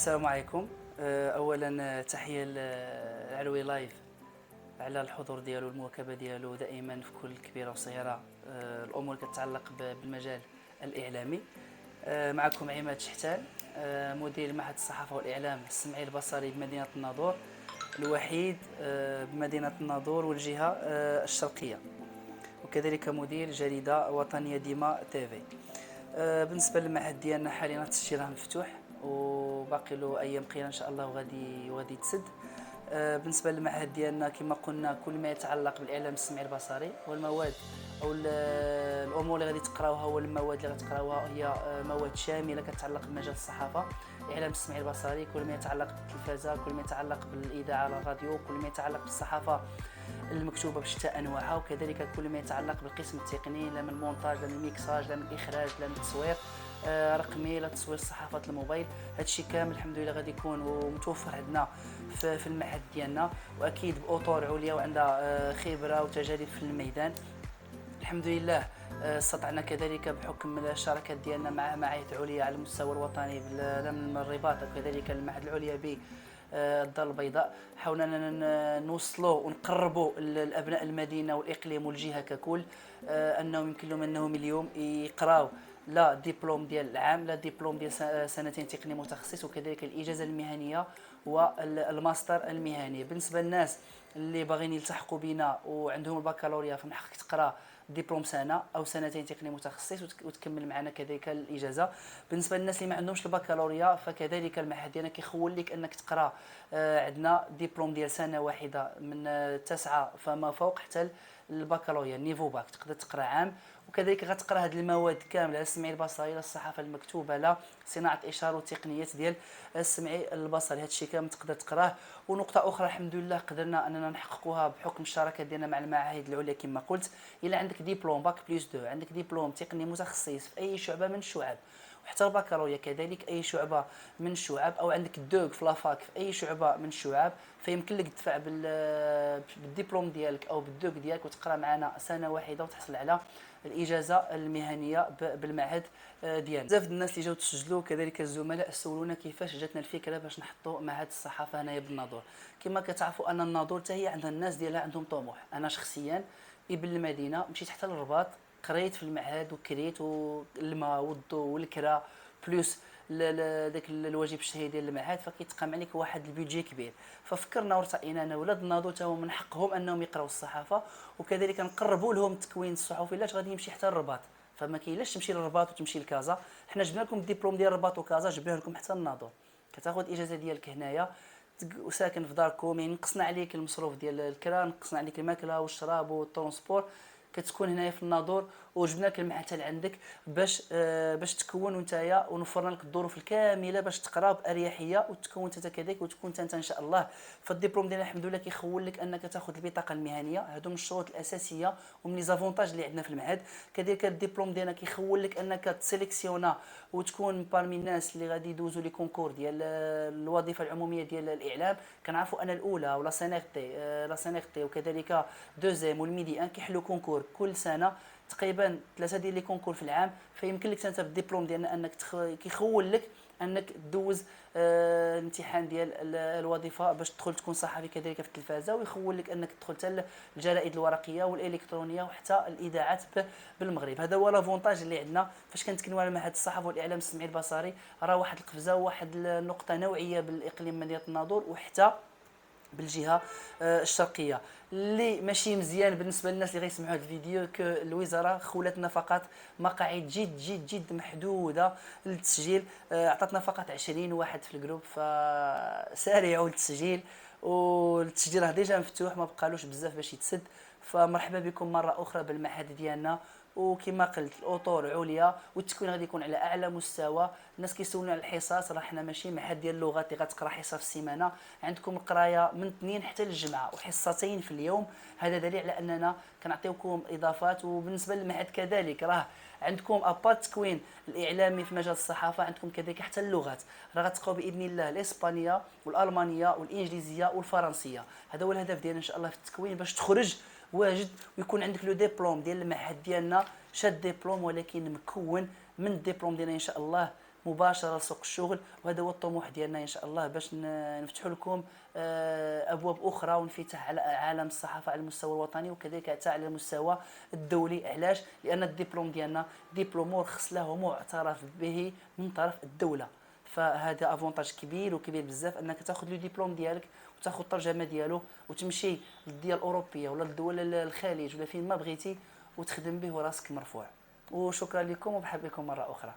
السلام عليكم. اولا تحيه لعلوي لايف على الحضور ديالو والمواكبه ديالو دائما في كل كبيره وصغيره، الامور كتتعلق بالمجال الاعلامي. معكم عماد شحتان، مدير معهد الصحافه والاعلام السمعي البصري بمدينه الناظور، الوحيد بمدينه الناظور والجهه الشرقيه، وكذلك مدير جريده وطنيه ديما تيفي. بالنسبه للمعهد ديالنا حاليا التسجيل راه مفتوح وباقي له ايام قليله ان شاء الله وغادي يتسد. بالنسبه للمعهد ديالنا كما قلنا كل ما يتعلق بالاعلام السمعي البصري والمواد او الامور اللي غادي تقراوها والمواد اللي غتقراوها هي مواد شامله كتعلق بمجال الصحافه، الاعلام السمعي البصري، كل ما يتعلق بالتلفازه، كل ما يتعلق بالاذاعه على الراديو، كل ما يتعلق بالصحافه المكتوبه بشتى انواعها، وكذلك كل ما يتعلق بالقسم التقني، لا من المونتاج لا من الميكساج لا من الاخراج لا من التصوير رقمي لا تصوير صحافه الموبايل. هادشي كامل الحمد لله غادي يكون متوفر عندنا في المعهد ديالنا، واكيد باطور عليا وعندها خبره وتجارب في الميدان الحمد لله. استطعنا كذلك بحكم الشراكات ديالنا مع معاهد عليا على المستوى الوطني من الرباط وكذلك المعهد العليا ب الدار البيضاء، حاولنا نوصلوا ونقربوا الابناء المدينه والاقليم والجهه ككل، انهم يمكن لهم انهم اليوم يقراوا لا دبلوم ديال العام لا دبلوم ديال سنتين تقني متخصص، وكذلك الاجازه المهنيه والماستر المهني. بالنسبه للناس اللي باغيين يلتحقوا بنا وعندهم البكالوريا فمن حقك تقرا دبلوم سنه او سنتين تقني متخصص وتكمل معنا كذلك الاجازه. بالنسبه للناس اللي ما عندهمش البكالوريا فكذلك المعهد ديالنا كيخول لك انك تقرا عندنا دبلوم ديال سنه واحده من 9 فما فوق حتى البكالوريا نيفو باك، تقدر تقرا عام، وكذلك غتقرا هذه المواد كامله السمعي البصري لا الصحافه المكتوبه لا صناعه اشاره والتقنيات ديال السمعي البصري، هذا الشيء كامل تقدر تقراه. ونقطه اخرى الحمد لله قدرنا اننا نحققوها بحكم الشراكه ديالنا مع المعاهد العليا كما قلت، الا عندك دبلوم باك بلس 2 عندك دبلوم تقني متخصص في اي شعبه من الشعب، وحتى البكالوريا كذلك اي شعبه من الشعب، او عندك الدوك في لافاك في اي شعبه من الشعب، فيمكن لك تدفع بالدبلوم ديالك او بالدوك ديالك وتقرا معنا سنه واحده وتحصل على الاجازه المهنيه بالمعهد ديالنا. بزاف الناس اللي جاو تسجلوا كذلك الزملاء سولونا كيفاش جاتنا الفكره باش نحطوا معهد الصحافه هنايا بالناظور. كما كتعرفوا ان الناظور حتى هي عندها الناس ديالها عندهم طموح. انا شخصيا ابن المدينه مشيت حتى للرباط، قريت في المعهد وكريت والماء والضوء والكرا بلوس داك الواجب الشهري ديال المعهد، فكيتقام عليك واحد البيدجي كبير. ففكرنا ورتئينا انا ولاد الناظور تا هما من حقهم انهم يقراوا الصحافه، وكذلك نقربوا لهم التكوين الصحفي لاش غادي يمشي حتى للرباط، فما كاينلاش تمشي للرباط وتمشي لكازا. حنا جبنا لكم الدبلوم ديال الرباط وكازا، جبنا لكم حتى الناظور، كتاخذ الاجازه ديالك هنايا وساكن في داركم، يعني نقصنا عليك المصروف ديال الكرا، نقصنا عليك الماكله والشراب والترونسبور، كتكون هنايا في الناظور وجبنا لك المعهد حتى لعندك باش تكون نتايا، ونوفرنا لك الظروف الكامله باش تقرا باريحيه وتكون انت كذلك وتكون انت ان شاء الله. فالدبلوم ديالنا الحمد لله كيخول لك انك تاخذ البطاقه المهنيه، هادو من الشروط الاساسيه ومن لي زافونتاج اللي عندنا في المعهد. كذلك الدبلوم ديالنا كيخول لك انك تسيليكسيونا وتكون بارمي الناس اللي غادي يدوزوا لي كونكور ديال الوظيفه العموميه ديال الاعلام. كنعرفوا ان الاولى ولا سينيغتي وكذلك دوزيام والميدي ان كيحلوا كونكور كل سنه تقريبا 3 ديال لي كونكور في العام، فيمكن لك انت بالدبلوم ديالنا انك كيخول لك انك دوز الامتحان ديال الوظيفه باش تدخل تكون صحفي كذلك في التلفازه، ويخول لك انك تدخل حتى الجرائد الورقيه والالكترونيه وحتى الاذاعات بالمغرب. هذا هو لافونتاج اللي عندنا فاش كنتكلموا على معهد الصحافه والاعلام السمعي البصري، راه واحد القفزه وواحد النقطه نوعيه بالاقليم مدينه الناظور وحتى بالجهه الشرقيه. اللي ماشي مزيان بالنسبه للناس اللي غيسمعوا هذا الفيديو الوزاره خولتنا فقط مقاعد جد جد جد محدوده للتسجيل، عطاتنا فقط 20 واحد في الجروب، فسارعوا للتسجيل، والتسجيل راه ديجا مفتوح ما بقالوش بزاف باش يتسد. فمرحبا بكم مره اخرى بالمعهد ديالنا، وكما قلت الاطور عليا والتكوين غادي يكون على اعلى مستوى. الناس كيسولونا على الحصص، راه حنا ماشي معهد ديال اللغات اللي غتقرا حصه في السيمانه، عندكم القرايه من الاثنين حتى للجمعه وحصتين في اليوم. هذا دليل على اننا كنعطيوكم اضافات. وبالنسبه للمعهد كذلك راه عندكم ابار التكوين الاعلامي في مجال الصحافه، عندكم كذلك حتى اللغات، راه غتقراو باذن الله الاسبانيه والالمانيه والانجليزيه والفرنسيه. هذا هو الهدف ديالنا ان شاء الله في التكوين، باش تخرج واجد ويكون عندك لو ديبلوم ديال المعهد ديالنا، شاد ديبلوم ولكن مكون من الدبلوم ديالنا ان شاء الله مباشره لسوق الشغل. وهذا هو الطموح ديالنا ان شاء الله، باش نفتحوا لكم ابواب اخرى، وانفتاح على عالم الصحافه على المستوى الوطني وكذلك حتى على المستوى الدولي. علاش؟ لان الدبلوم ديالنا دبلوم مرخص له ومعترف به من طرف الدوله. فهذا افونتاج كبير وكبير بزاف، انك تاخذ لو ديبلوم ديالك وتاخذ الترجمه ديالو وتمشي للدول الاوروبيه ولا لدول الخليج ولا فين ما بغيتي وتخدم به وراسك مرفوع. وشكرا لكم ومرحبا بكم مره اخرى.